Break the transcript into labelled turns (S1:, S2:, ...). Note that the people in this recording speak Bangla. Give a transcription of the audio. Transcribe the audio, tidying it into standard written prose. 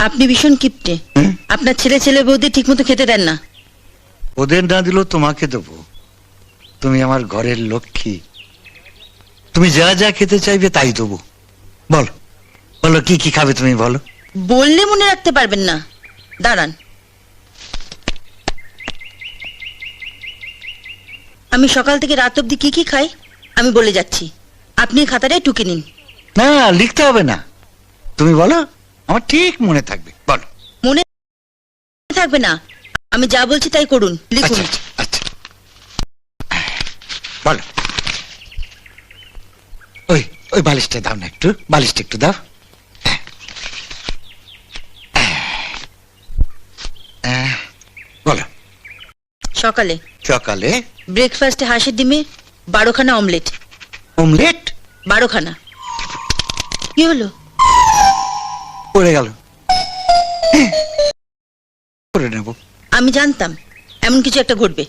S1: আপনি ভীষণ কিপটে। আপনার ছেলে ছেলে বৌদি ঠিক মতো খেতে দেন না।
S2: ওদের না দিলেও তোমাকে দেবো। তুমি আমার ঘরের লক্ষ্মী, তুমি যা যা খেতে চাইবে তাই দেবো। বলো বলো কি কি খাবে তুমি বলো।
S1: বললে মনে রাখতে পারবেন না, দাঁড়ান। আমি সকাল থেকে রাত অব্দি কি কি খাই আমি বলে যাচ্ছি, আপনি খাতাটায় টুকে নিন।
S2: না লিখতে হবে না, তুমি বলো, আমার ঠিক মনে থাকবে। বলো।
S1: মনে থাকবে না? আমি যা বলছি তাই করুন, লিখুন।
S2: আচ্ছা আচ্ছা বলো। ওই ওই বালিশটা দাও না, একটু বালিশটা একটু দাও। বলো।
S1: সকালে
S2: সকালে
S1: ব্রেকফাস্টে হাঁসের ডিমে 12খানা অমলেট।
S2: অমলেট?
S1: 12খানা। কি হলো?
S2: পড়ে গেল, করে নেবো।
S1: আমি জানতাম এমন কিছু একটা ঘটবে।